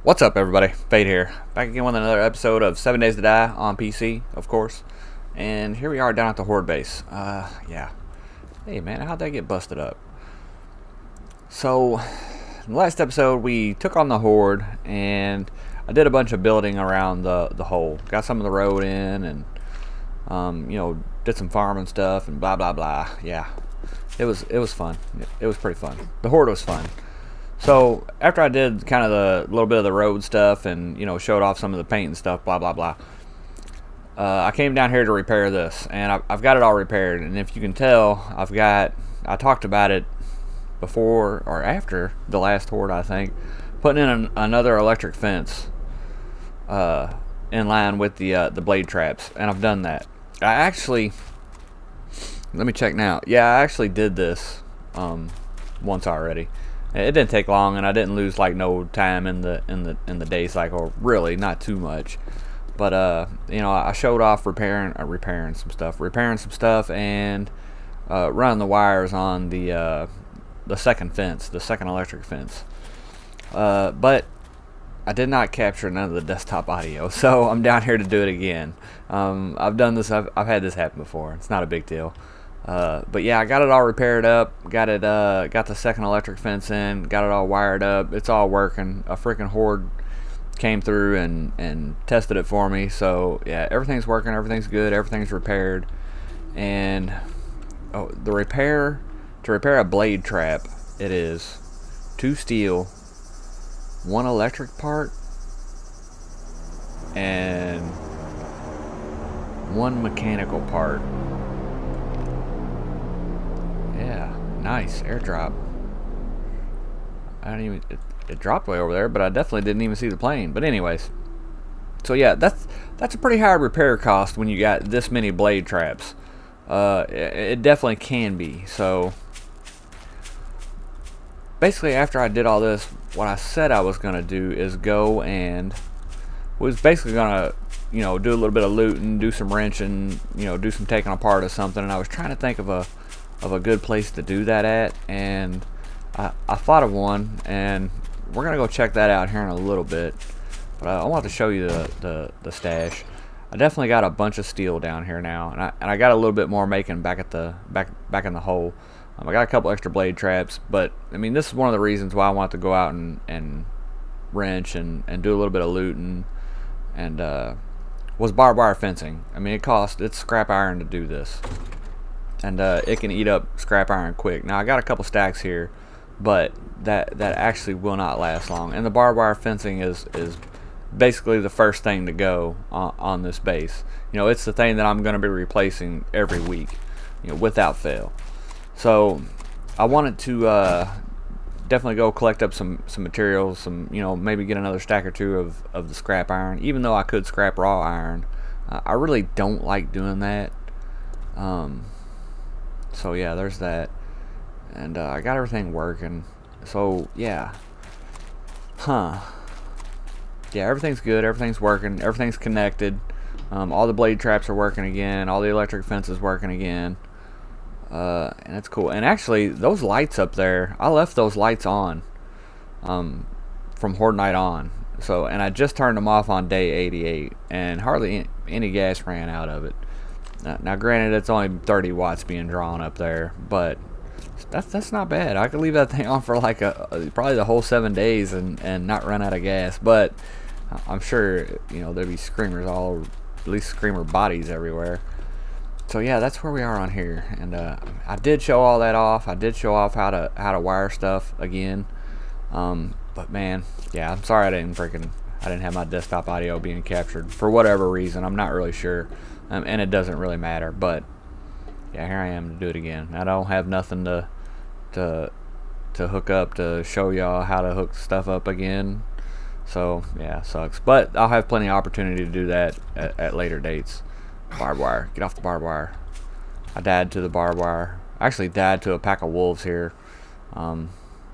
What's up, everybody? Fade here, back again with another episode of 7 Days to Die on PC, of course. And here we are down at the horde base. Yeah. Hey, man, how'd that get busted up? So, in the last episode, we took on the horde, and I did a bunch of building around the hole. Got some of the road in, and did some farming stuff, and blah blah blah. Yeah, it was fun. It was pretty fun. The horde was fun. So after I did kind of the little bit of the road stuff and showed off some of the paint and stuff, blah blah blah, I came down here to repair this, and I've got it all repaired. And if you can tell, I talked about it before or after the last horde, I think, putting in another electric fence in line with the blade traps, and I've done that. I actually, let me check now. Yeah, I actually did this once already. It didn't take long, and I didn't lose like no time in the day cycle. Really, not too much. But I showed off repairing some stuff, and running the wires on the second fence, the second electric fence. But I did not capture none of the desktop audio, so I'm down here to do it again. I've done this. I've had this happen before. It's not a big deal. But yeah, I got it all repaired up. Got the second electric fence in. Got it all wired up. It's all working. A freaking horde came through and tested it for me. So yeah, everything's working. Everything's good. Everything's repaired. And to repair a blade trap, it is 2 steel, 1 electric part, and 1 mechanical part. Yeah, nice airdrop. It dropped way over there, but I definitely didn't even see the plane. But anyways, so yeah, that's a pretty high repair cost when you got this many blade traps. It definitely can be. So basically, after I did all this, what I said I was gonna do is go and was basically gonna do a little bit of looting, do some wrenching, do some taking apart of something. And I was trying to think of a good place to do that at, and I thought of one, and we're gonna go check that out here in a little bit. But I want to show you the stash. I definitely got a bunch of steel down here now, and I got a little bit more making back in the hole. I got a couple extra blade traps, but I mean, this is one of the reasons why I want to go out and wrench and do a little bit of looting, and was barbed wire fencing. I mean, it's scrap iron to do this. And it can eat up scrap iron quick. Now I got a couple stacks here, but that actually will not last long. And the barbed wire fencing is basically the first thing to go on this base. It's the thing that I'm going to be replacing every week, without fail. So I wanted to definitely go collect up some materials, maybe get another stack or two of the scrap iron. Even though I could scrap raw iron, I really don't like doing that. So yeah, there's that, and I got everything working. So yeah, yeah, everything's good. Everything's working. Everything's connected. All the blade traps are working again. All the electric fence is working again, and it's cool. And actually, those lights up there, I left those lights on from horde night on. So, and I just turned them off on day 88, and hardly any gas ran out of it. Now granted, it's only 30 watts being drawn up there, but that's not bad. I could leave that thing on for like probably the whole 7 days and not run out of gas. But I'm sure there'd be screamers at least screamer bodies everywhere. So yeah, that's where we are on here, and I did show all that off. I did show off how to wire stuff again. But man, yeah, I'm sorry I didn't have my desktop audio being captured for whatever reason. I'm not really sure. And it doesn't really matter, but yeah, here I am to do it again. I don't have nothing to hook up to show y'all how to hook stuff up again, so yeah, sucks. But I'll have plenty of opportunity to do that at later dates. Barbed wire, get off the barbed wire. I died to the barbed wire. I actually died to a pack of wolves here while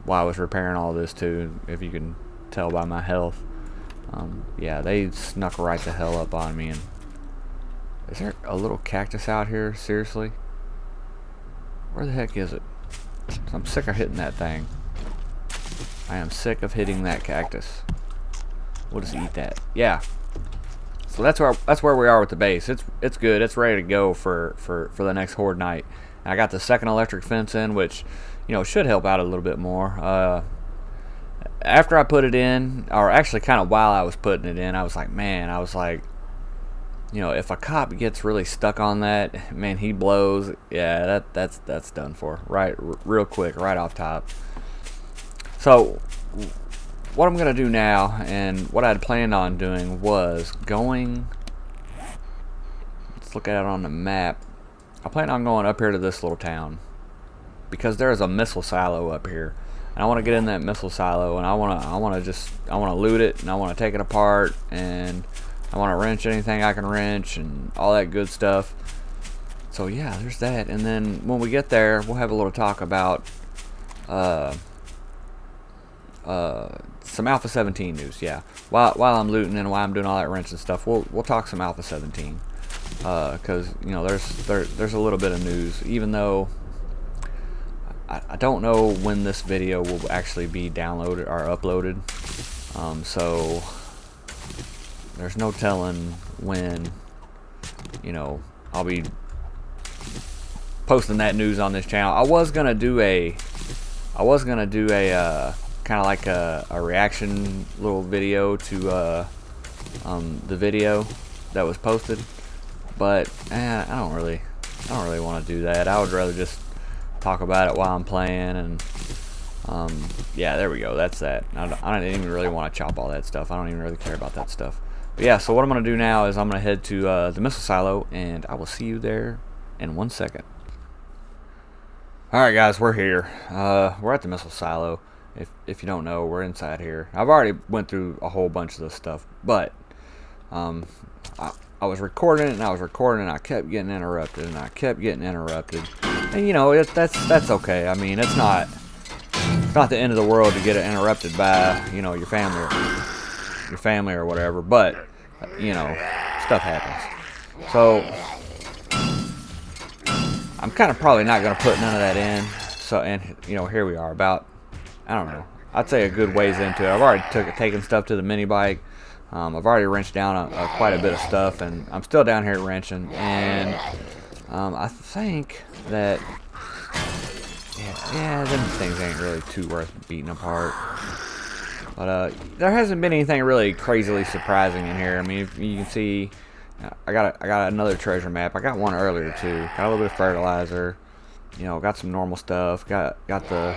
I was repairing all this too, if you can tell by my health. Yeah, they snuck right the hell up on me. And is there a little cactus out here? Seriously? Where the heck is it? I'm sick of hitting that thing. I am sick of hitting that cactus. We'll just eat that. Yeah. So that's where we are with the base. It's good. It's ready to go for the next horde night. And I got the second electric fence in, which, you know, should help out a little bit more. After I put it in, or actually kind of while I was putting it in, I was like, you know, if a cop gets really stuck on that, man, he blows. Yeah, that's done for. Right, real quick, right off top. So what I'm gonna do now, and what I'd planned on doing, was going. Let's look at it on the map. I plan on going up here to this little town because there is a missile silo up here, and I want to get in that missile silo, and I want to loot it, and I want to take it apart, and I want to wrench anything I can wrench, and all that good stuff. So yeah, there's that. And then when we get there, we'll have a little talk about some Alpha 17 news. Yeah, while I'm looting and while I'm doing all that wrenching stuff, we'll talk some Alpha 17, because you know there's a little bit of news, even though I don't know when this video will actually be downloaded or uploaded. So there's no telling when, you know, I'll be posting that news on this channel. I was gonna do a kind of like a reaction little video to the video that was posted, but I don't really want to do that. I would rather just talk about it while I'm playing, and yeah, there we go. That's that. I don't even really want to chop all that stuff. I don't even really care about that stuff. But yeah, so what I'm going to do now is I'm going to head to the missile silo, and I will see you there in 1 second. Alright guys, we're here. We're at the missile silo. If you don't know, we're inside here. I've already went through a whole bunch of this stuff, but I was recording it, and and I kept getting interrupted, and I kept getting interrupted. And you know, that's okay. I mean, it's not the end of the world to get interrupted by, you know, your family or whatever, but you know, stuff happens. So I'm kind of probably not going to put none of that in. So, and you know, here we are, about, I don't know, I'd say a good ways into it. I've already taken stuff to the mini bike. I've already wrenched down quite a bit of stuff, and I'm still down here wrenching. And I think that yeah, them things ain't really too worth beating apart. But there hasn't been anything really crazily surprising in here. I mean, if you can see, I got another treasure map. I got one earlier too. Got a little bit of fertilizer. You know, got some normal stuff. Got the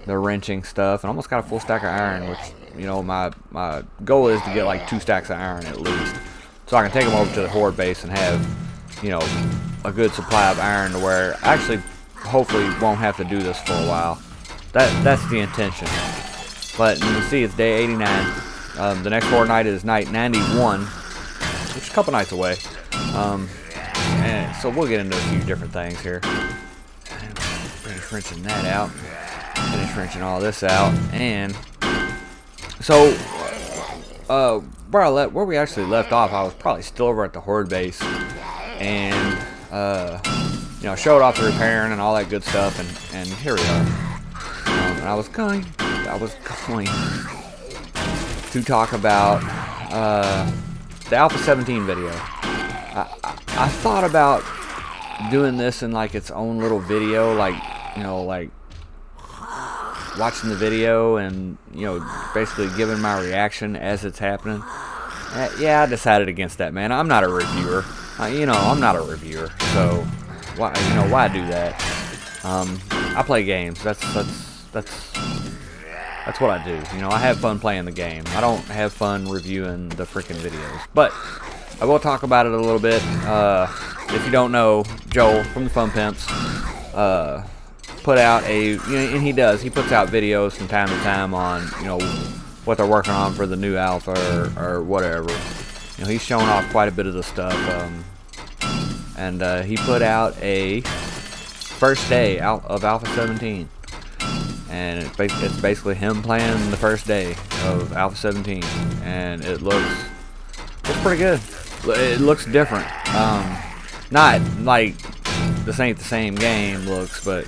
wrenching stuff, and almost got a full stack of iron. Which, you know, my goal is to get like 2 stacks of iron at least, so I can take them over to the horde base and have, you know, a good supply of iron to where I actually hopefully won't have to do this for a while. That's the intention. But you can see it's day 89. The next horde night is night 91, which is a couple nights away. And so we'll get into a few different things here. Finish wrenching that out. Finish wrenching all this out. And so where we actually left off, I was probably still over at the horde base, and you know, showed off the repairing and all that good stuff, and here we are. And I was going to talk about the Alpha 17 video. I thought about doing this in like its own little video, like, you know, like watching the video and, you know, basically giving my reaction as it's happening. Yeah, I decided against that, man. I'm not a reviewer. You know, I'm not a reviewer, so why do that? I play games. That's what I do. You know, I have fun playing the game. I don't have fun reviewing the freaking videos. But I will talk about it a little bit. If you don't know, Joel from the Fun Pimps put out and he puts out videos from time to time on, you know, what they're working on for the new alpha or whatever. You know, he's showing off quite a bit of the stuff. And he put out a first day of Alpha 17. And it's basically him playing the first day of Alpha 17, and it looks pretty good. It looks different. Not like this ain't the same game looks, but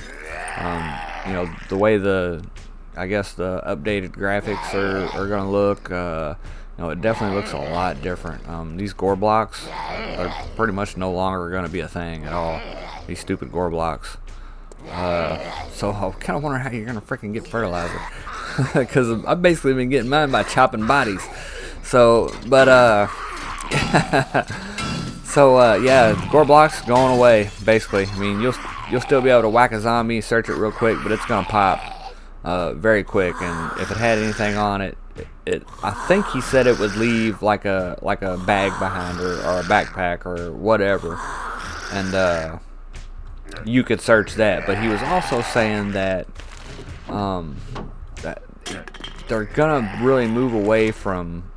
you know, the way I guess the updated graphics are gonna look. it definitely looks a lot different. These gore blocks are pretty much no longer going to be a thing at all. These stupid gore blocks. So I kind of wonder how you're going to freaking get fertilizer. Because I've basically been getting mine by chopping bodies. So, but, yeah, gore blocks going away, basically. I mean, you'll still be able to whack a zombie, search it real quick, but it's going to pop very quick. And if it had anything on it, I think he said it would leave like a bag behind or a backpack or whatever. And you could search that. But he was also saying that that they're going to really move away from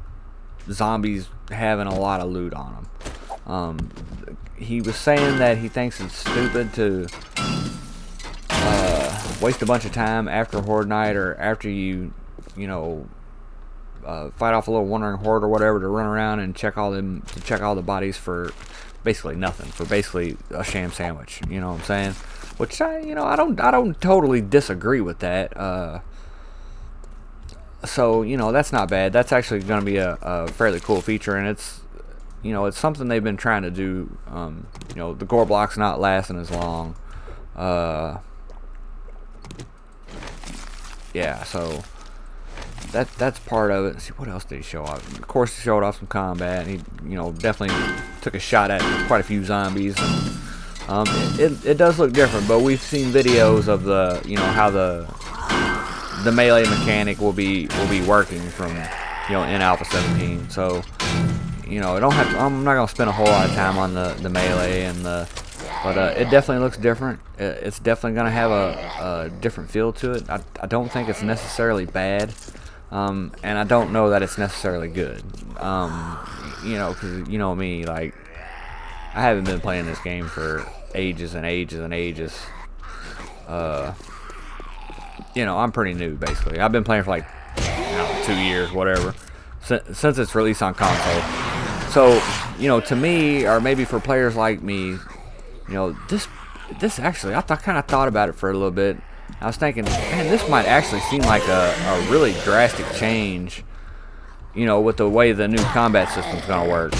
zombies having a lot of loot on them. He was saying that he thinks it's stupid to waste a bunch of time after Horde Night or after you fight off a little wandering horde or whatever to run around and check all the bodies for basically nothing, for basically a sham sandwich. You know what I'm saying? Which I don't totally disagree with that. So that's not bad. That's actually going to be a fairly cool feature, and it's something they've been trying to do. The gore block's not lasting as long. Yeah, so that's part of it. Let's see, what else did he show off? Of course, he showed off some combat. He definitely took a shot at quite a few zombies. And, it does look different, but we've seen videos of the how the melee mechanic will be working from in Alpha 17. So I don't have to, I'm not gonna spend a whole lot of time on the melee but it definitely looks different. It's definitely gonna have a different feel to it. I don't think it's necessarily bad, and I don't know that it's necessarily good. Because me, like, I haven't been playing this game for ages and ages and ages. I'm pretty new, basically. I've been playing for like 2 years, whatever, since its release on console. So, to me, or maybe for players like me, this actually, I kind of thought about it for a little bit. I was thinking, man, this might actually seem like a really drastic change, with the way the new combat system's gonna work.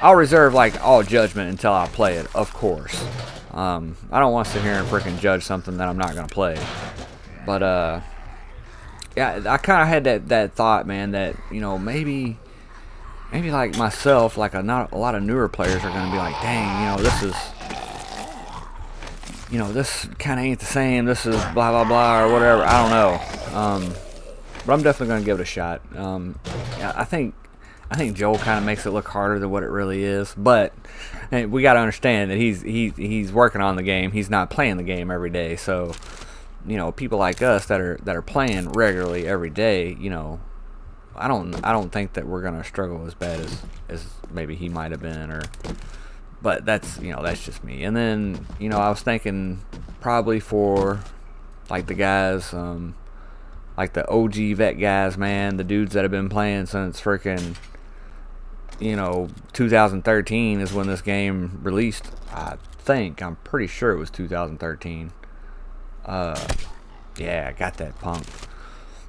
I'll reserve like all judgment until I play it, of course. I don't want to sit here and freaking judge something that I'm not gonna play. But yeah, I kind of had that thought, man, that maybe like myself, like a lot of newer players are gonna be like, dang, this kind of ain't the same. This is blah blah blah or whatever. I don't know. But I'm definitely gonna give it a shot. Yeah, I think Joel kind of makes it look harder than what it really is, but we got to understand that he's working on the game. He's not playing the game every day, so people like us that are playing regularly every day, I don't think that we're gonna struggle as bad as maybe he might have been, but that's that's just me. And then I was thinking probably for like the guys, like the OG vet guys, man, the dudes that have been playing since freaking 2013 is when this game released. I'm pretty sure it was 2013. Yeah, I got that punk.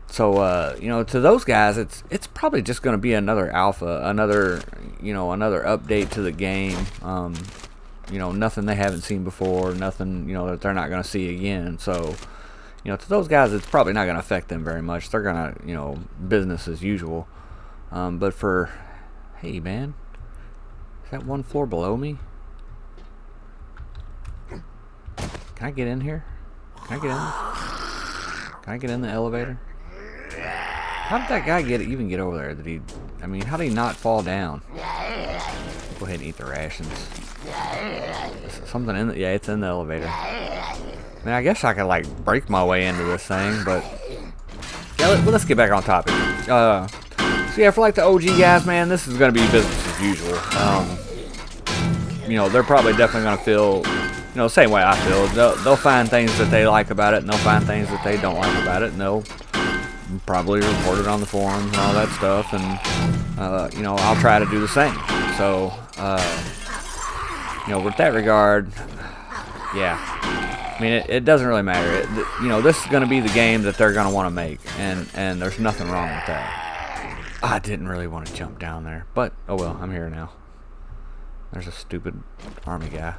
So to those guys, it's probably just going to be another alpha, another update to the game. Nothing they haven't seen before, nothing that they're not going to see again. So to those guys, it's probably not going to affect them very much. They're going to business as usual. But for, hey man, is that one floor below me? Can I get in here? Can I get in the elevator? How did that guy even get over there? How did he not fall down? Go ahead and eat the rations. Something yeah, it's in the elevator. I guess I could like break my way into this thing, but yeah, let's get back on topic. So yeah, for like the OG guys, man, this is gonna be business as usual. They're probably definitely gonna feel same way I feel. They'll find things that they like about it, and they'll find things that they don't like about it, and they'll probably report it on the forums and all that stuff, and I'll try to do the same. So with that regard, yeah, mean, it doesn't really matter. You know, this is going to be the game that they're going to want to make, and there's nothing wrong with that. I didn't really want to jump down there, but oh well, I'm here now. There's a stupid army guy.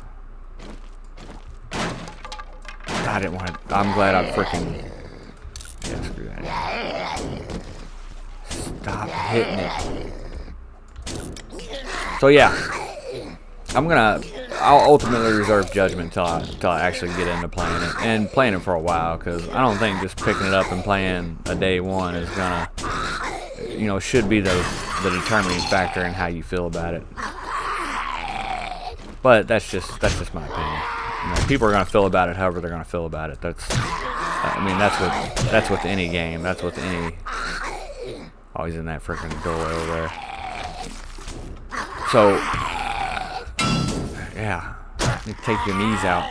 I didn't want to. I'm glad I freaking. Yeah, screw that. Stop hitting it. So yeah, I'll ultimately reserve judgment until I actually get into playing it, and playing it for a while, because I don't think just picking it up and playing a day one is gonna, you know, should be the determining factor in how you feel about it. But that's just my opinion. You know, people are gonna feel about it however they're gonna feel about it. I mean, that's with any game. That's with any. Oh, he's in that freaking doorway over there. So, yeah, let me take your knees out.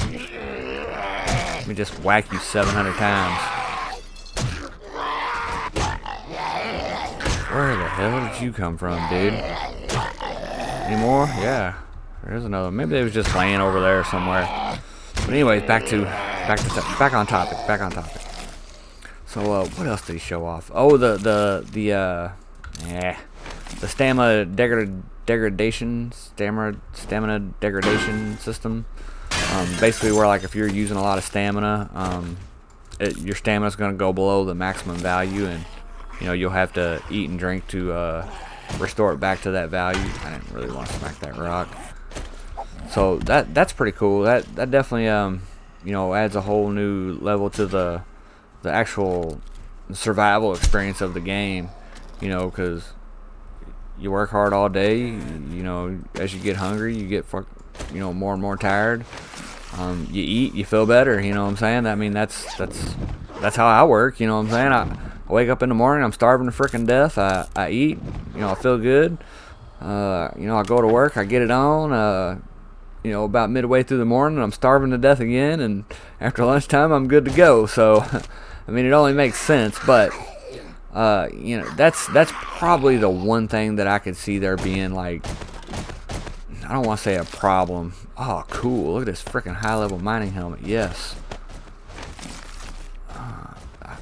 Let me just whack you 700 times. Where the hell did you come from, dude? Any more? Yeah, there's another. Maybe they was just laying over there somewhere. But anyways, back on topic. So what else did he show off? Oh, the stamina degradation system. Basically, where like if you're using a lot of stamina, your stamina's going to go below the maximum value, and you know you'll have to eat and drink to restore it back to that value. I didn't really want to smack that rock. So that's pretty cool. That definitely you know, adds a whole new level to the actual survival experience of the game. You know, because you work hard all day. You know, as you get hungry, you get more and more tired. You eat, you feel better. You know what I'm saying? I mean, that's how I work. You know what I'm saying? I wake up in the morning, I'm starving to freaking death. I eat. You know, I feel good. You know, I go to work, I get it on. You know, about midway through the morning, I'm starving to death again, and after lunchtime, I'm good to go. So, I mean, it only makes sense, but you know, that's probably the one thing that I could see there being like, I don't want to say a problem. Oh, cool! Look at this freaking high-level mining helmet. Yes.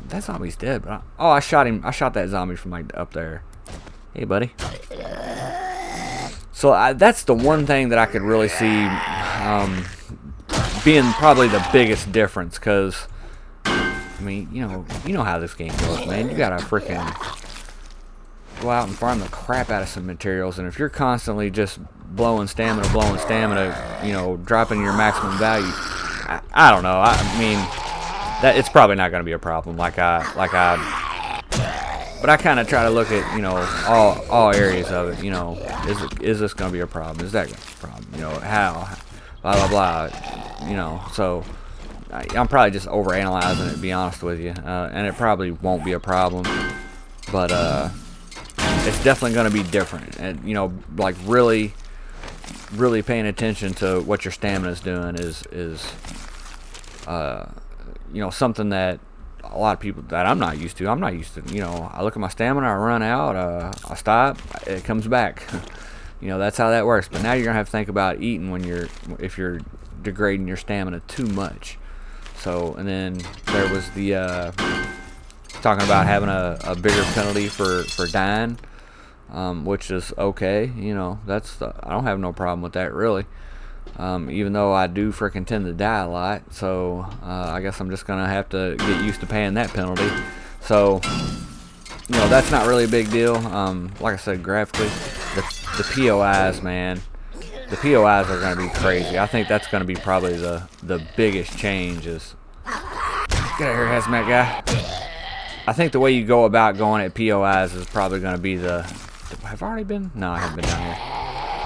That zombie's dead, but I shot him. I shot that zombie from like up there. Hey, buddy. So that's the one thing that I could really see being probably the biggest difference, because I mean, you know how this game goes, man. You gotta freaking go out and farm the crap out of some materials, and if you're constantly just blowing stamina, you know, dropping your maximum value, I don't know. I mean, that it's probably not gonna be a problem. But I kind of try to look at, you know, all areas of it. You know, is this going to be a problem? Is that going to be a problem? You know, how? Blah, blah, blah. You know, so I'm probably just overanalyzing it, to be honest with you. And it probably won't be a problem. But it's definitely going to be different. And, you know, like really paying attention to what your stamina is doing is you know, something that a lot of people that I'm not used to. You know, I look at my stamina, I run out, I stop, it comes back. You know, that's how that works. But now you're gonna have to think about eating if you're degrading your stamina too much. So, and then there was the talking about having a bigger penalty for dying, which is okay. You know, I don't have no problem with that really. Even though I do freaking tend to die a lot, so I guess I'm just gonna have to get used to paying that penalty. So, you know, that's not really a big deal. Like I said, graphically, the POIs, man, the POIs are gonna be crazy. I think that's gonna be probably the biggest change. Is get out here, hazmat guy. I think the way you go about going at POIs is probably gonna be have I already been? No, I haven't been down here.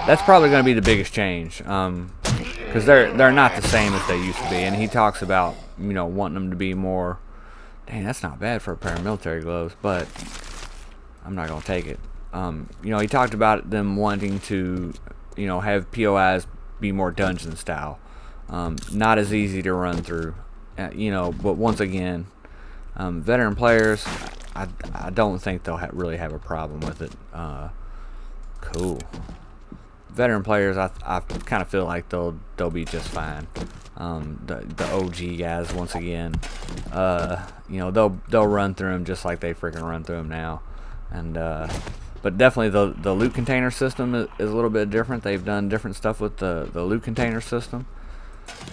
That's probably going to be the biggest change, because they're not the same as they used to be. And he talks about, you know, wanting them to be more. Dang, that's not bad for a pair of military gloves, but I'm not going to take it. You know, he talked about them wanting to, you know, have POIs be more dungeon style, not as easy to run through. You know, but once again, veteran players, I don't think they'll really have a problem with it. Cool. veteran players, I kind of feel like they'll be just fine. The OG guys, once again, you know, they'll run through them just like they freaking run through them now. And but definitely the loot container system is a little bit different. They've done different stuff with the loot container system.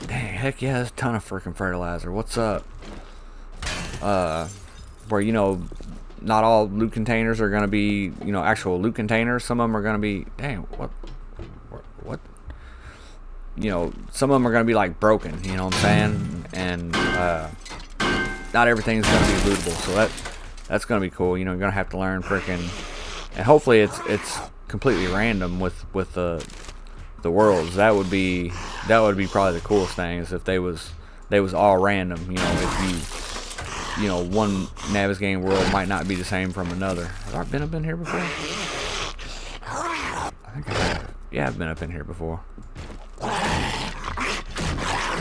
Dang, heck yeah, there's a ton of freaking fertilizer. What's up? Where, you know, not all loot containers are gonna be, you know, actual loot containers. Some of them are gonna be, dang, what? You know, some of them are gonna be like broken. You know what I'm saying? And not everything's gonna be lootable. So that's gonna be cool. You know, you're gonna have to learn freaking, and hopefully it's completely random with the worlds. That would be probably the coolest thing, is if they was all random. You know, if you know, one Navigating world might not be the same from another. Have I been up in here before? I think I have. Yeah, I've been up in here before.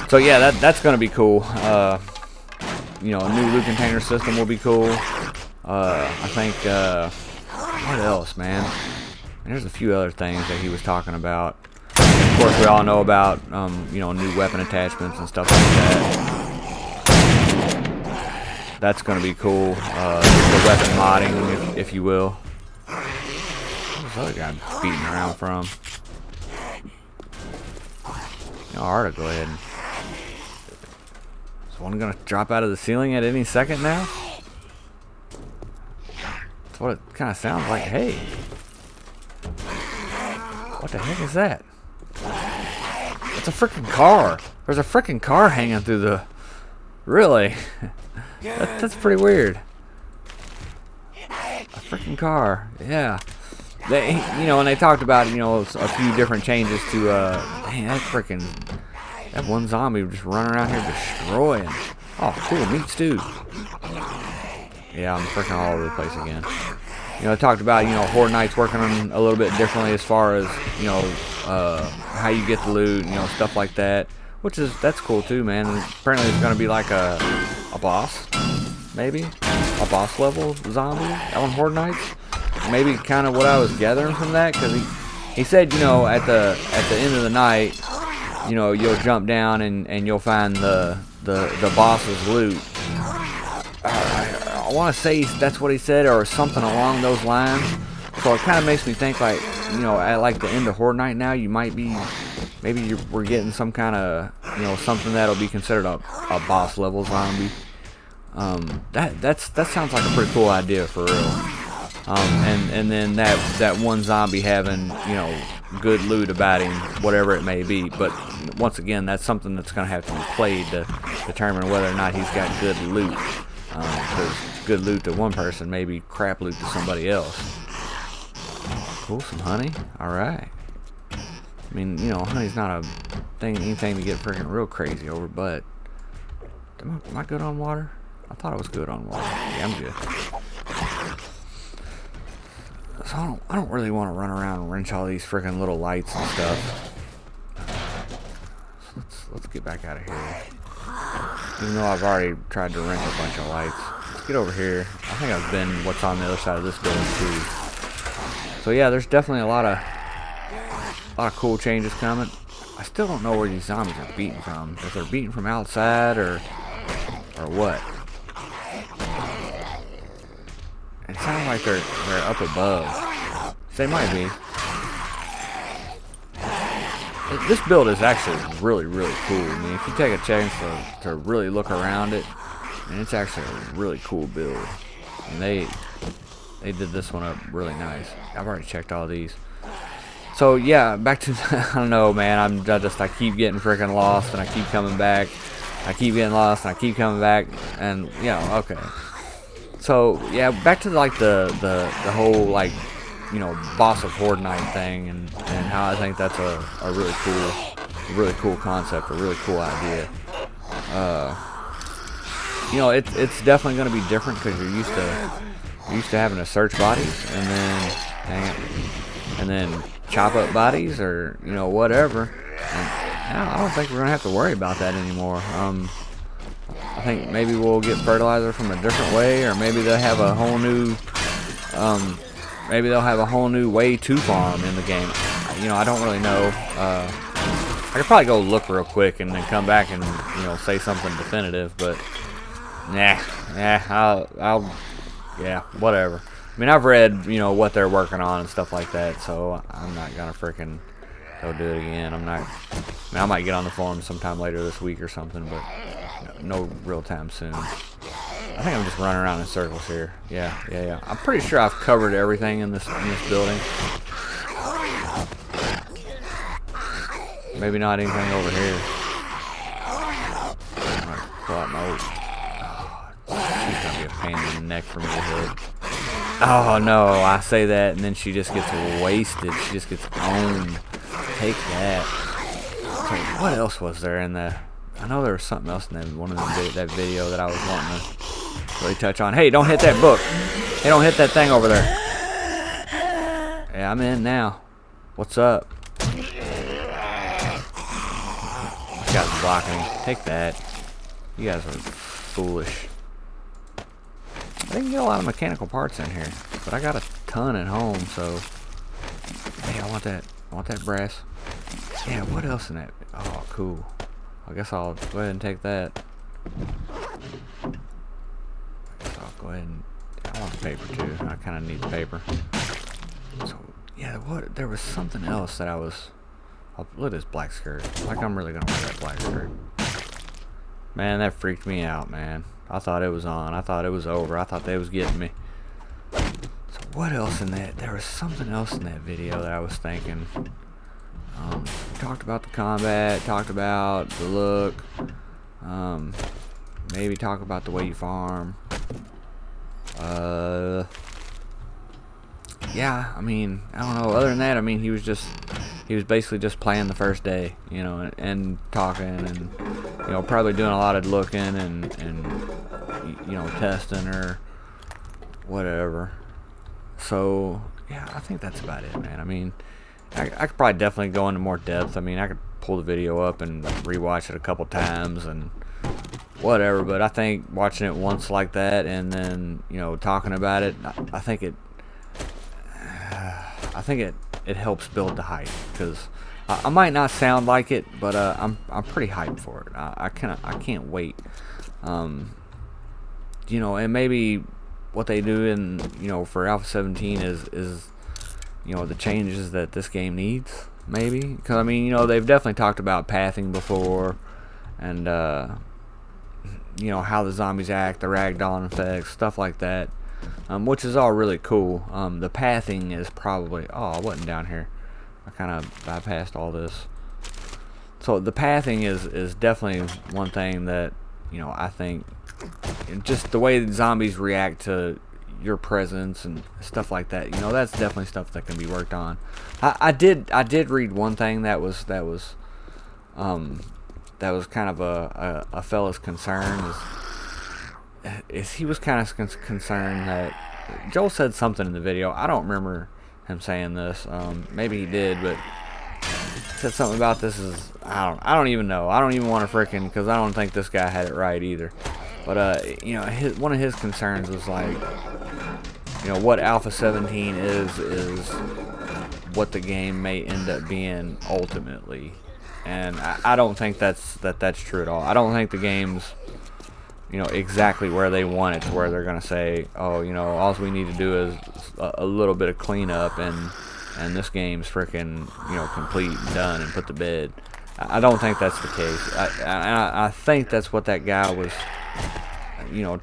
So yeah, that's gonna be cool. You know, a new loot container system will be cool. I think what else, man? And there's a few other things that he was talking about. Of course, we all know about you know, new weapon attachments and stuff like that. That's gonna be cool. The weapon modding, if you will. Where's this other guy beating around from? You know, I ought to go ahead and... Is one gonna drop out of the ceiling at any second now? That's what it kind of sounds like. Hey, what the heck is that? It's a freaking car. There's a freaking car hanging through the... Really? That's pretty weird. A freaking car. Yeah. They, you know, and they talked about, you know, a few different changes to, dang, that one zombie just running around here destroying. Oh, cool, meat stew. Yeah, I'm freaking all over the place again. You know, they talked about, you know, Horde Knights working on a little bit differently as far as, you know, how you get the loot, you know, stuff like that. That's cool too, man. And apparently it's going to be like a boss, maybe? A boss level zombie on Horde Knights? Maybe kind of what I was gathering from that, because he said, you know, at the end of the night, you know, you'll jump down and you'll find the boss's loot. I want to say that's what he said, or something along those lines. So it kind of makes me think, like, you know, at like the end of Horde Night now, you might be, maybe we're getting some kind of, you know, something that'll be considered a boss level zombie. That sounds like a pretty cool idea for real. And then that one zombie having, you know, good loot about him, whatever it may be. But once again, that's something that's going to have to be played to determine whether or not he's got good loot. Because good loot to one person may be crap loot to somebody else. Cool, some honey. All right. I mean, you know, honey's not anything to get freaking real crazy over, but am I good on water? I thought I was good on water. Yeah, I'm good. So I don't really want to run around and wrench all these freaking little lights and stuff. So let's get back out of here. Even though I've already tried to wrench a bunch of lights. Let's get over here. I think I've been what's on the other side of this building too. So yeah, there's definitely a lot of cool changes coming. I still don't know where these zombies are beating from. If they're beating from outside or what. It sounds like they're up above. They might be. This build is actually really, really cool. I mean, if you take a chance to really look around it, and it's actually a really cool build. And they did this one up really nice. I've already checked all these. So yeah, back to I don't know, man. I keep getting freaking lost, and I keep coming back. I keep getting lost, and I keep coming back, and yeah, okay. So yeah, back to like the whole, like, you know, boss of Horde Night thing, and how I think that's a really cool concept, a really cool idea. You know, it's definitely going to be different because you're used to having to search bodies and then chop up bodies, or, you know, whatever. And I don't think we're going to have to worry about that anymore. I think maybe we'll get fertilizer from a different way, or maybe they'll have a whole new way to farm in the game. you know, I don't really know. I could probably go look real quick and then come back and, you know, say something definitive, but yeah, whatever. I mean, I've read, you know, what they're working on and stuff like that, so I'm not gonna freaking go do it again. I mean, I might get on the forum sometime later this week or something, but no real time soon. I think I'm just running around in circles here. Yeah. I'm pretty sure I've covered everything in this building. Maybe not anything over here. I'm gonna pull out my old. Oh, she's gonna be a pain in the neck for me to hit. Oh no, I say that and then she just gets wasted. She just gets owned. Take that. So what else was there in the? I know there was something else in that video that I was wanting to really touch on. Hey, don't hit that book. Hey, don't hit that thing over there. Yeah, I'm in now. What's up? This guy's blocking me. Take that. You guys are foolish. I didn't get a lot of mechanical parts in here, but I got a ton at home, so hey, I want that brass. Yeah, what else in that? Oh, cool. I guess I'll go ahead and take that. I guess I'll go ahead and I want the paper too. I kind of need the paper. So yeah, there was something else that I was. Look at this black skirt. Like I'm really gonna wear that black skirt. Man, that freaked me out, man. I thought it was on. I thought it was over. I thought they was getting me. So what else in that? There was something else in that video that I was thinking. Talked about the combat. Talked about the look. Maybe talk about the way you farm. Yeah, I mean, I don't know. Other than that, I mean, he was basically just playing the first day, you know, and talking and, you know, probably doing a lot of looking and you know, testing or whatever. So, yeah, I think that's about it, man. I mean, I could probably definitely go into more depth. I mean, I could pull the video up and rewatch it a couple times and whatever, but I think watching it once like that and then, you know, talking about it, I think it helps build the hype, because I might not sound like it, but I'm pretty hyped for it. I can't wait. You know, and maybe what they do in, you know, for Alpha 17 is you know, the changes that this game needs, maybe, because I mean, you know, they've definitely talked about pathing before, and you know, how the zombies act, the ragdoll effects, stuff like that. Which is all really cool. The pathing is probably... Oh, I wasn't down here. I kind of bypassed all this. So the pathing is definitely one thing that, you know, I think... Just the way the zombies react to your presence and stuff like that. You know, that's definitely stuff that can be worked on. I did read one thing that was kind of a fella's concern is he was kind of concerned that Joel said something in the video. I don't remember him saying this. Maybe he did, but said something about this is I don't even know. I don't even want to frickin', because I don't think this guy had it right either. But you know, one of his concerns was like, you know, what Alpha 17 is what the game may end up being ultimately, and I don't think that's true at all. I don't think the game's, you know, exactly where they want it, to where they're gonna say, oh, you know, all we need to do is a little bit of cleanup and this game's freaking, you know, complete and done and put to bed. I don't think that's the case. I think that's what that guy was, you know,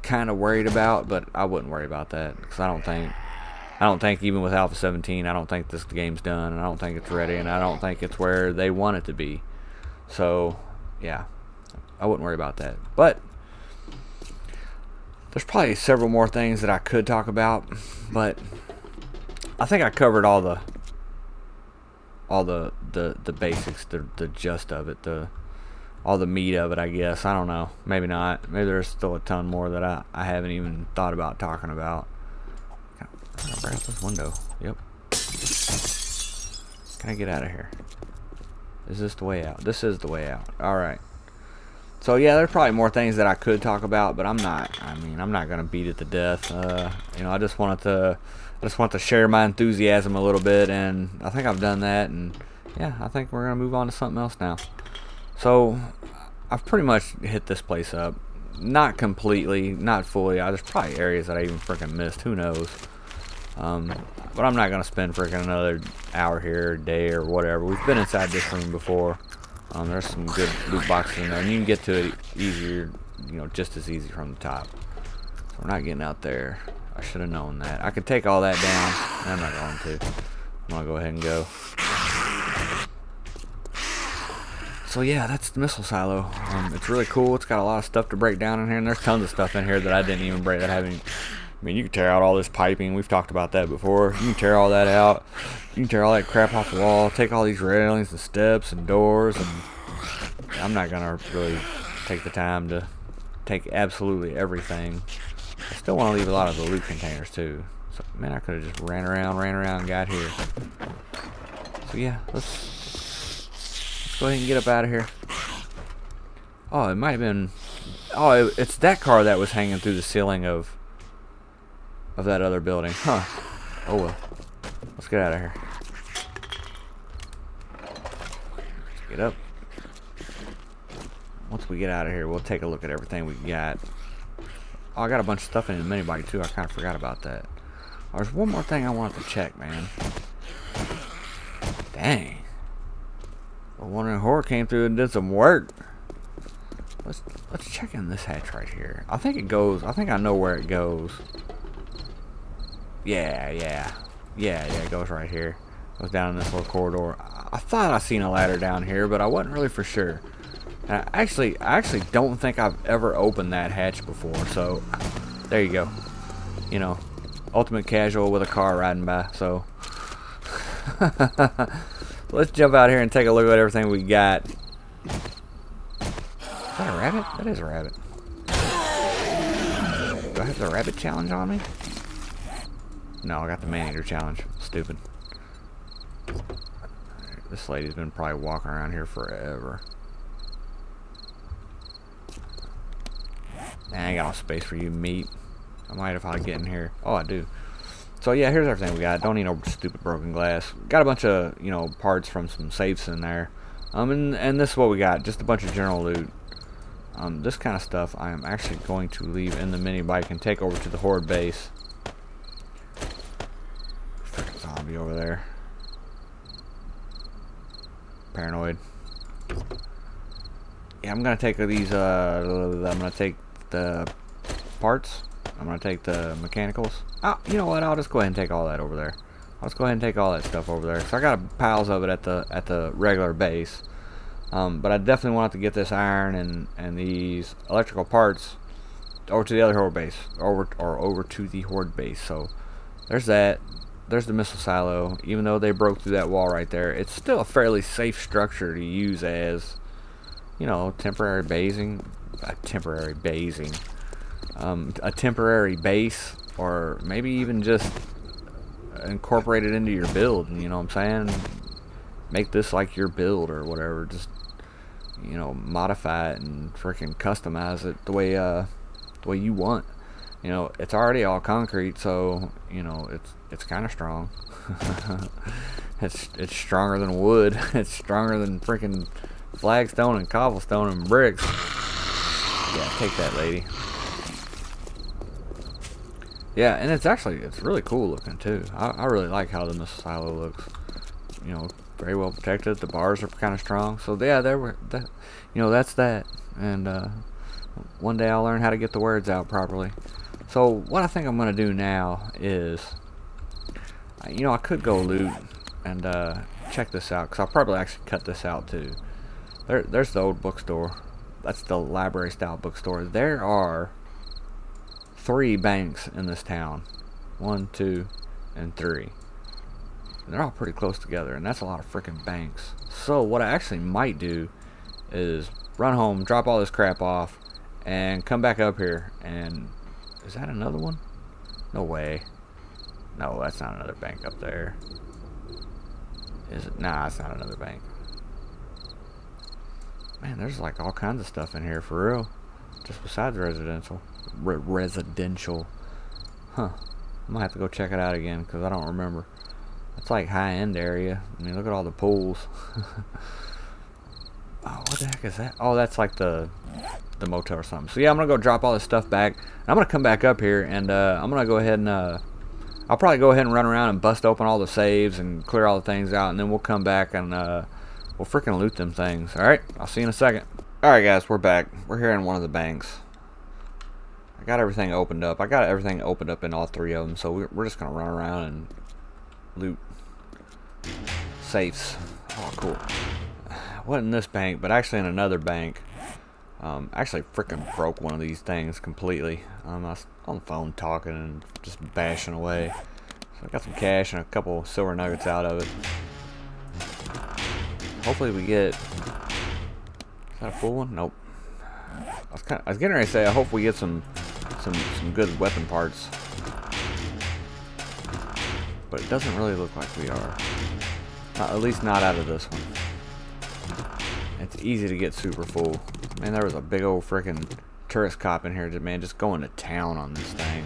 kind of worried about, but I wouldn't worry about that, because I don't think even with Alpha 17, I don't think this game's done, and I don't think it's ready, and I don't think it's where they want it to be. So yeah, I wouldn't worry about that. But there's probably several more things that I could talk about, but I think I covered all the basics, the gist of it, all the meat of it, I guess. I don't know. Maybe not. Maybe there's still a ton more that I haven't even thought about talking about. I'm gonna break out this window. Yep. Can I get out of here? Is this the way out? This is the way out. Alright. So yeah, there's probably more things that I could talk about, but I'm not. I mean, I'm not gonna beat it to death. You know, I just want to share my enthusiasm a little bit, and I think I've done that. And yeah, I think we're gonna move on to something else now. So I've pretty much hit this place up. Not completely, not fully. There's probably areas that I even freaking missed. Who knows? But I'm not gonna spend freaking another hour here, or day, or whatever. We've been inside this room before. There's some good loot boxes in there, and you can get to it easier, you know, just as easy from the top. So we're not getting out there. I should have known that. I could take all that down. I'm not going to. I'm gonna go ahead and go. So yeah, that's the missile silo. It's really cool. It's got a lot of stuff to break down in here, and there's tons of stuff in here that I didn't even break. That I haven't. I mean, you can tear out all this piping. We've talked about that before. You can tear all that out. You can tear all that crap off the wall. Take all these railings and steps and doors. And I'm not gonna really take the time to take absolutely everything. I still want to leave a lot of the loot containers too. So man, I could have just ran around, and got here. So yeah, let's go ahead and get up out of here. Oh, it might have been. Oh, it's that car that was hanging through the ceiling of that other building. Huh. Oh well. Let's get out of here. Let's get up. Once we get out of here, we'll take a look at everything we got. Oh, I got a bunch of stuff in the mini bike too. I kind of forgot about that. Oh, there's one more thing I wanted to check, man. Dang. The one in Horde came through and did some work. Let's check in this hatch right here. I think it goes. I think I know where it goes. Yeah, it goes right here. It goes down in this little corridor. I thought I seen a ladder down here, but I wasn't really for sure. And I actually don't think I've ever opened that hatch before. So there you go. You know, ultimate casual with a car riding by. So let's jump out here and take a look at everything we got. Is that a rabbit? That is a rabbit. Do I have the rabbit challenge on me? No, I got the man-eater challenge. Stupid. This lady's been probably walking around here forever. I ain't got no space for you, meat. I might if I get in here. Oh, I do. So yeah, here's everything we got. Don't need no stupid broken glass. Got a bunch of, you know, parts from some safes in there. And this is what we got. Just a bunch of general loot. This kind of stuff I am actually going to leave in the mini bike and take over to the Horde base. Freaking zombie over there. Paranoid. Yeah, I'm gonna take these. I'm gonna take the parts. I'm gonna take the mechanicals. Oh, you know what? I'll just go ahead and take all that over there. I'll just go ahead and take all that stuff over there. So I got piles of it at the regular base. But I definitely want to get this iron and these electrical parts over to the other Horde base, over to the Horde base. So there's that. There's the missile silo. Even though they broke through that wall right there, it's still a fairly safe structure to use as, you know, temporary basing, a temporary base, or maybe even just incorporate it into your build. You know what I'm saying? Make this like your build or whatever. Just, you know, modify it and freaking customize it the way you want. You know, it's already all concrete, so you know it's kind of strong. it's stronger than wood. It's stronger than freaking flagstone and cobblestone and bricks. Yeah, take that, lady. Yeah, and it's really cool looking too. I really like how the missile silo looks. You know, very well protected. The bars are kind of strong. So yeah, you know, that's that. And one day I'll learn how to get the words out properly. So what I think I'm gonna do now is, you know, I could go loot and check this out, because I'll probably actually cut this out too. There's the old bookstore. That's the library style bookstore. There are 3 banks in this town. 1, 2, and 3. They're all pretty close together, and that's a lot of freaking banks. So what I actually might do is run home, drop all this crap off, and come back up here. And is that another one? No way. No, that's not another bank up there. Is it? Nah, it's not another bank. Man, there's like all kinds of stuff in here for real. Just besides residential. Residential. Huh. I might have to go check it out again because I don't remember. It's like high-end area. I mean, look at all the pools. Oh, what the heck is that? Oh, that's like the motel or something. So yeah, I'm gonna go drop all this stuff back. And I'm gonna come back up here and I'm gonna go ahead and I'll probably go ahead and run around and bust open all the saves and clear all the things out, and then we'll come back and we'll freaking loot them things. Alright, I'll see you in a second. Alright guys, we're back. We're here in one of the banks. I got everything opened up. I got everything opened up in all three of them, so we're just gonna run around and loot safes. Oh, cool. Wasn't in this bank, but actually in another bank. Actually freaking broke one of these things completely. I was on the phone talking and just bashing away. So I got some cash and a couple silver nuggets out of it. Hopefully we get... Is that a full one? Nope. I was getting ready to say I hope we get some good weapon parts. But it doesn't really look like we are. At least not out of this one. It's easy to get super full. Man, there was a big old freaking tourist cop in here, man, just going to town on this thing.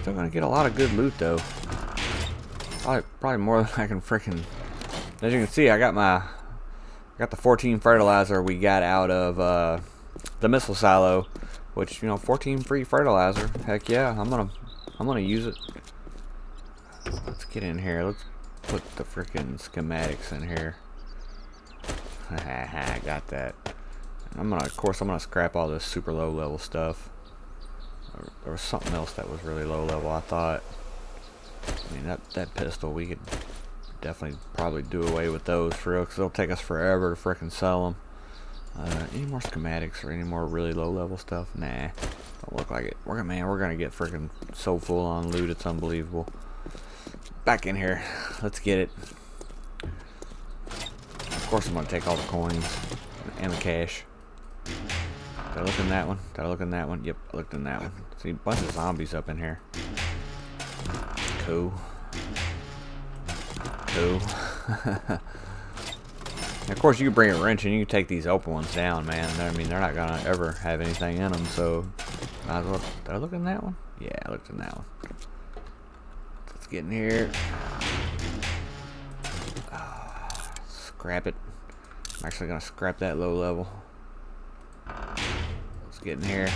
Still gonna get a lot of good loot though. Probably more than I can freaking. As you can see, I got the 14 fertilizer we got out of the missile silo, which, you know, 14 free fertilizer. Heck yeah, I'm gonna use it. Let's get in here. Let's put the freaking schematics in here. I got that. Of course, I'm gonna scrap all this super low level stuff. There was something else that was really low level, I thought. I mean, that pistol, we could definitely probably do away with those for real, because it'll take us forever to frickin' sell them. Any more schematics or any more really low level stuff? Nah, don't look like it. We're gonna get frickin' so full on loot, it's unbelievable. Back in here, let's get it. Of course, I'm gonna take all the coins and the cash. Did I look in that one? Did I look in that one? Yep, I looked in that one. See, a bunch of zombies up in here. Cool. Cool. Of course, you can bring a wrench and you can take these open ones down, man. I mean, they're not gonna ever have anything in them, so might as well. Did I look in that one? Yeah, I looked in that one. Let's get in here. Scrap it. I'm actually gonna scrap that low level. Let's get in here.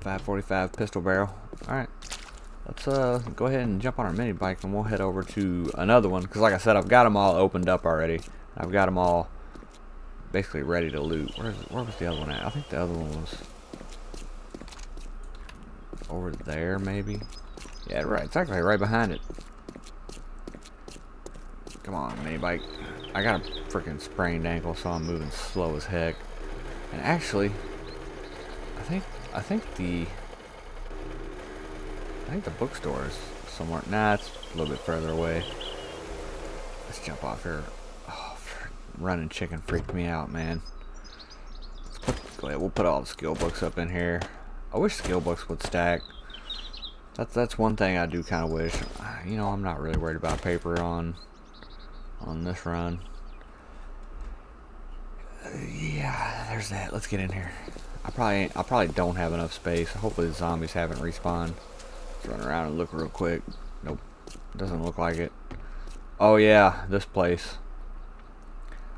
545 pistol barrel. Alright. Let's go ahead and jump on our mini bike and we'll head over to another one, because like I said, I've got them all opened up already. I've got them all basically ready to loot. Where was the other one at? I think the other one was over there, maybe. Yeah, right. It's actually right behind it. Come on, mini bike. I got a freaking sprained ankle, so I'm moving slow as heck. And actually, I think the bookstore is somewhere. Nah, it's a little bit further away. Let's jump off here. Oh, running chicken freaked me out, man. We'll put all the skill books up in here. I wish skill books would stack. That's one thing I do kind of wish. You know, I'm not really worried about paper on this run. Yeah, there's that. Let's get in here. I probably don't have enough space. Hopefully the zombies haven't respawned. Let's run around and look real quick. Nope, doesn't look like it. Oh yeah, this place.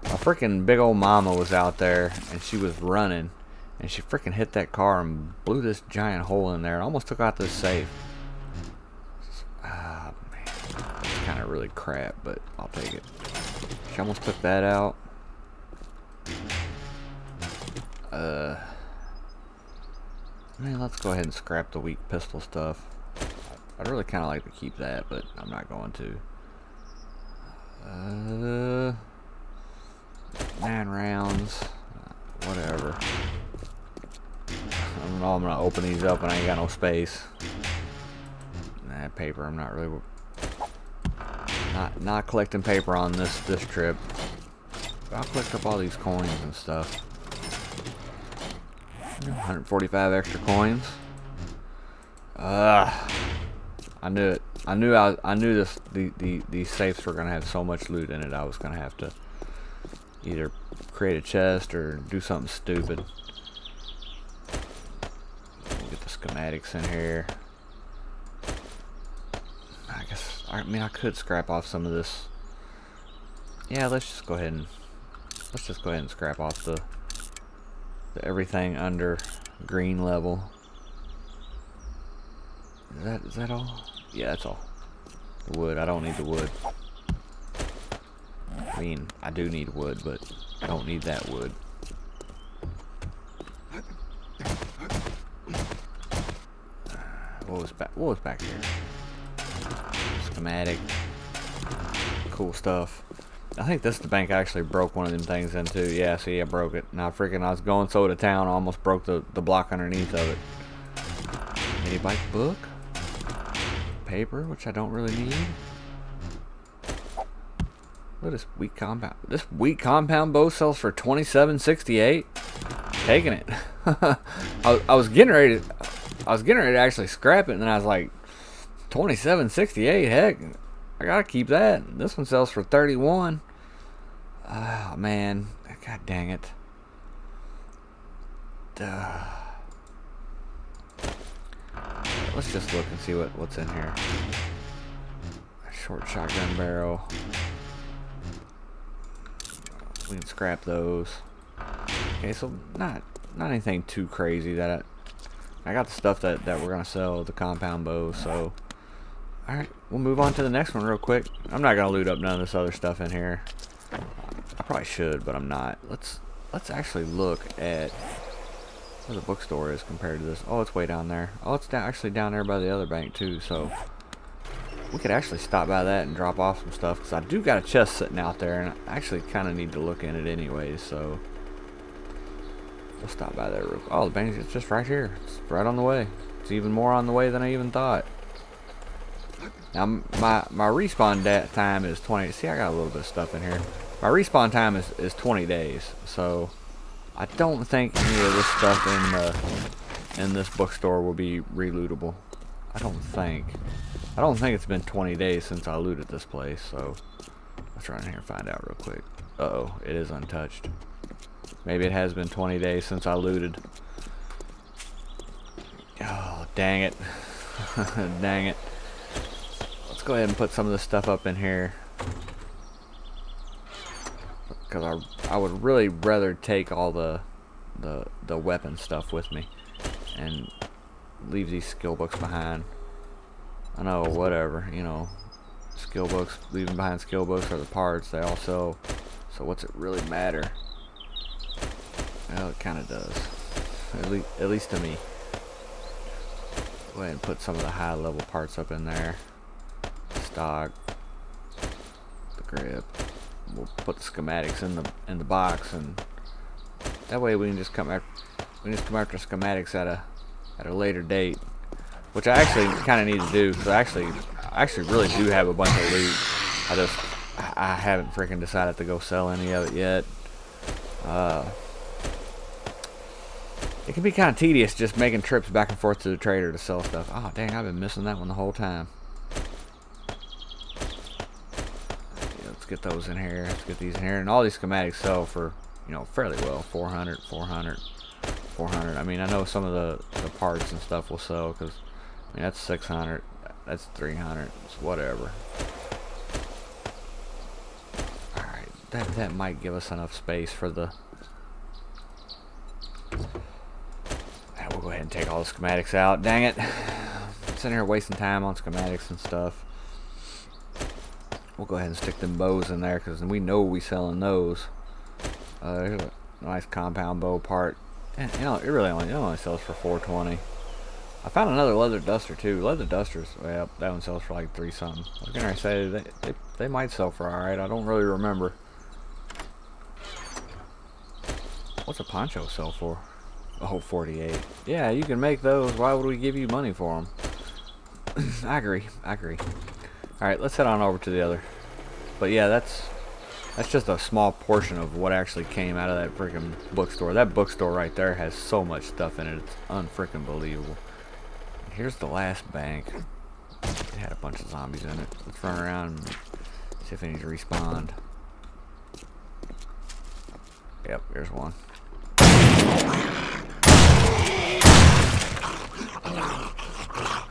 A freaking big old mama was out there and she was running and she freaking hit that car and blew this giant hole in there. It almost took out this safe. Ah, man, that's kind of really crap, but I'll take it. She almost took that out. Man, let's go ahead and scrap the weak pistol stuff. I'd really kind of like to keep that, but I'm not going to. 9 rounds. Whatever. I don't know, I'm gonna open these up and I ain't got no space. Nah, paper, I'm not really... Not collecting paper on this trip. I'll collect up all these coins and stuff. 145 extra coins. I knew it. I knew these safes were gonna have so much loot in it. I was gonna have to either create a chest or do something stupid. We'll get the schematics in here. I mean, I could scrap off some of this. Yeah, let's just go ahead and scrap off the everything under green level. Is that all? Yeah, that's all. The wood, I don't need the wood. I mean, I do need wood, but I don't need that wood. What was back here? Schematic. Cool stuff. I think this is the bank I actually broke one of them things into. Yeah, see, I broke it. Now freaking, I was going so to town, I almost broke the block underneath of it. Mini bike book. Paper, which I don't really need. Look at this weak compound. This weak compound bow sells for $27.68. Taking it. I was getting ready to actually scrap it, and then I was like, $27.68. Heck, I gotta keep that. This one sells for $31. Oh man, god dang it. Duh. Let's just look and see what's in here. A short shotgun barrel. We can scrap those. Okay, so not anything too crazy. That I got the stuff that we're gonna sell, the compound bow. So, all right, we'll move on to the next one real quick. I'm not gonna loot up none of this other stuff in here. I probably should, but I'm not. Let's actually look at where the bookstore is compared to this. Oh, it's way down there. Oh, it's actually down there by the other bank too. So we could actually stop by that and drop off some stuff, because I do got a chest sitting out there, and I actually kind of need to look in it anyways. So we'll stop by there real quick. Oh, the bank is just right here. It's right on the way. It's even more on the way than I even thought. Now my respawn time is 20. See, I got a little bit of stuff in here. My respawn time is 20 days. So I don't think any of this stuff in this bookstore will be relootable. I don't think it's been 20 days since I looted this place. So let's run in here and find out real quick. Uh-oh, it is untouched. Maybe it has been 20 days since I looted. Oh, dang it. Dang it. Let's go ahead and put some of this stuff up in here, because I would really rather take all the weapon stuff with me and leave these skill books behind. I know, whatever, you know, skill books, leaving behind skill books are the parts, they all sell, so what's it really matter? Well, it kind of does, at least to me. Go ahead and put some of the high level parts up in there. Stock, the grip. We'll put the schematics in the box, and that way we can just come after schematics at a later date, which I actually kind of need to do, because I actually really do have a bunch of loot. I haven't freaking decided to go sell any of it yet. It can be kind of tedious just making trips back and forth to the trader to sell stuff. Oh dang, I've been missing that one the whole time. Get those in here. Let's get these in here, and all these schematics sell for, you know, fairly well. 400, 400, 400. I mean, I know some of the parts and stuff will sell, because I mean, that's 600, that's 300. It's whatever. All right, that might give us enough space for the. We'll go ahead and take all the schematics out. Dang it! I'm sitting here wasting time on schematics and stuff. We'll go ahead and stick them bows in there, because we know we selling those. Here's a nice compound bow part. And, you know, it only sells for $4.20. I found another leather duster too. Leather dusters, well, that one sells for like $3 something. I was gonna say they might sell for alright. I don't really remember. What's a poncho sell for? Oh, 48. Yeah, you can make those. Why would we give you money for them? I agree. Alright, let's head on over to the other. But yeah, that's just a small portion of what actually came out of that freaking bookstore. That bookstore right there has so much stuff in it. It's unfreaking believable. Here's the last bank. It had a bunch of zombies in it. Let's run around and see if any respawned. Yep, here's one.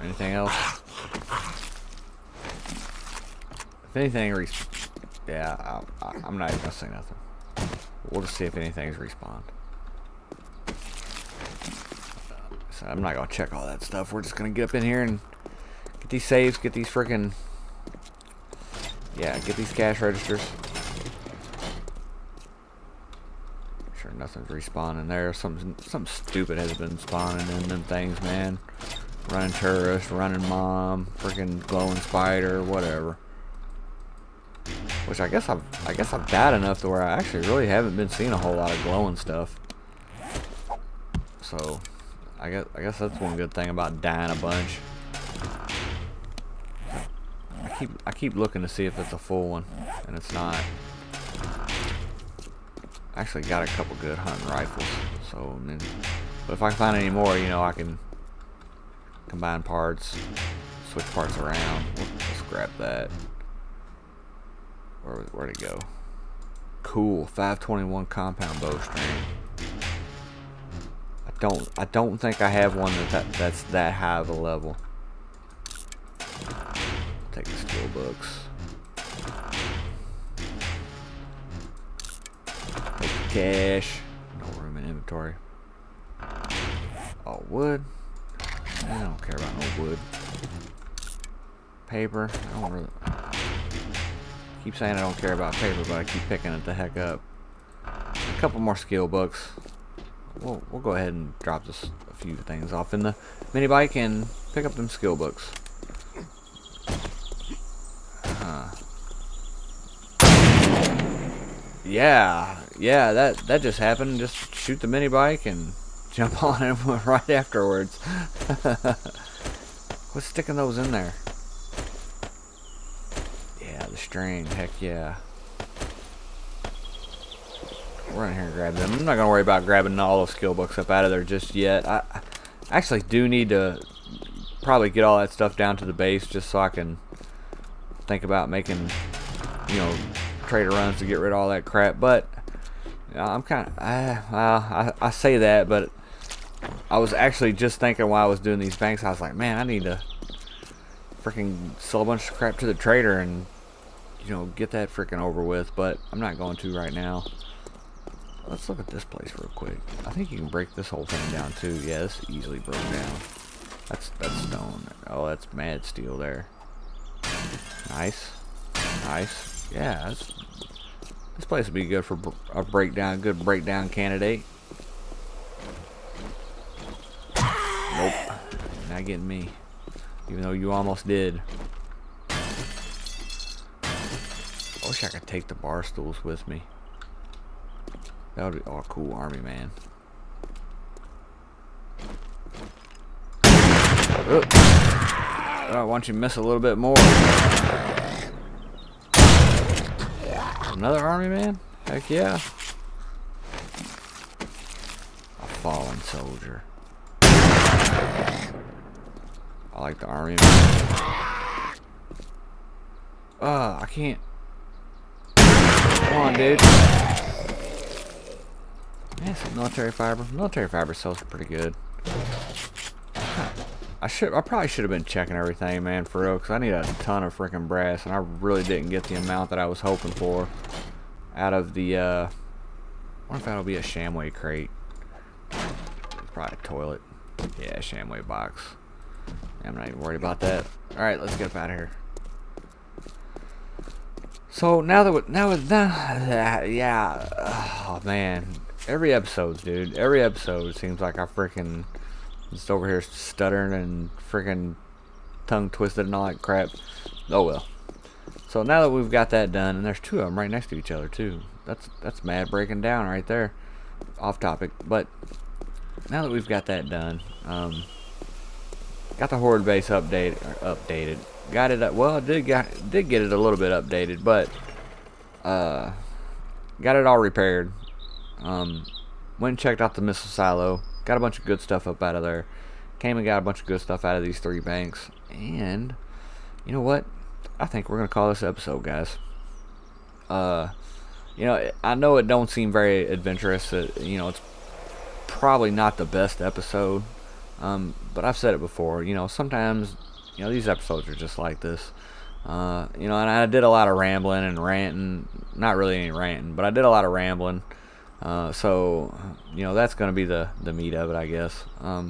Anything else? If anything, yeah, I'm not even gonna say nothing. We'll just see if anything's respawned. So I'm not gonna check all that stuff. We're just gonna get up in here and get these saves, get these freaking, yeah, get these cash registers. Sure, nothing's respawning there. Something stupid has been spawning in them things, man. Running tourist, running mom, freaking glowing spider, whatever. Which I guess I've died enough to where I actually really haven't been seeing a whole lot of glowing stuff. So I guess that's one good thing about dying a bunch. I keep looking to see if it's a full one, and it's not. I actually got a couple good hunting rifles, so I mean, but if I can find any more, you know, I can combine parts, switch parts around. Let's grab that. Where'd it go? Cool, 521 compound bowstring. I don't think I have one that's that high of a level. Take the skill books. Take the cash. No room in inventory. Oh, wood. I don't care about no wood. Paper. I don't really. Keep saying I don't care about paper, but I keep picking it the heck up. A couple more skill books. We'll go ahead and drop just a few things off in the mini bike and pick up them skill books. Yeah, that just happened. Just shoot the mini bike and jump on it right afterwards. Quit sticking those in there. Yeah, the string, heck yeah. We're in here and grab them. I'm not gonna worry about grabbing all those skill books up out of there just yet. I actually do need to probably get all that stuff down to the base just so I can think about making, you know, trader runs to get rid of all that crap. But you know, I'm kind of I say that, but I was actually just thinking while I was doing these banks, I was like, man, I need to freaking sell a bunch of crap to the trader and, you know, get that freaking over with. But I'm not going to right now. Let's look at this place real quick. I think you can break this whole thing down too. Yeah, this easily broke down. That's stone. Oh, that's mad steel there. Nice. Nice. Yeah, this place would be good for a breakdown, good breakdown candidate. Nope. Not getting me. Even though you almost did. I wish I could take the bar stools with me. That would be, oh, cool, army man. Oh, I want you to miss a little bit more. Another army man? Heck yeah. A fallen soldier. I like the army man. I can't. Come on, dude. Yeah, some military fiber. Military fiber sells pretty good. I probably should have been checking everything, man, for real, because I need a ton of freaking brass, and I really didn't get the amount that I was hoping for out of the, I wonder if that'll be a Shamway crate. It's probably a toilet. Yeah, Shamway box. I'm not even worried about that. Alright, let's get up out of here. So, yeah, oh man. Every episode, dude. Every episode seems like I freaking just over here stuttering and freaking tongue twisted and all that crap. Oh well. So now that we've got that done, and there's two of them right next to each other too. That's mad breaking down right there. Off topic, but now that we've got that done, got the horde base updated. Got it up. Well, I did get it a little bit updated, but got it all repaired. Went and checked out the missile silo. Got a bunch of good stuff up out of there. Came and got a bunch of good stuff out of these 3 banks. And you know what? I think we're gonna call this episode, guys. You You know, I know it don't seem very adventurous. You know, it's probably not the best episode. But I've said it before. You know, sometimes, you know, these episodes are just like this. You know, and I did a lot of rambling and ranting. Not really any ranting, but I did a lot of rambling. So, you know, that's going to be the meat of it, I guess. But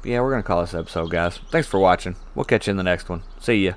yeah, we're going to call this episode, guys. Thanks for watching. We'll catch you in the next one. See ya.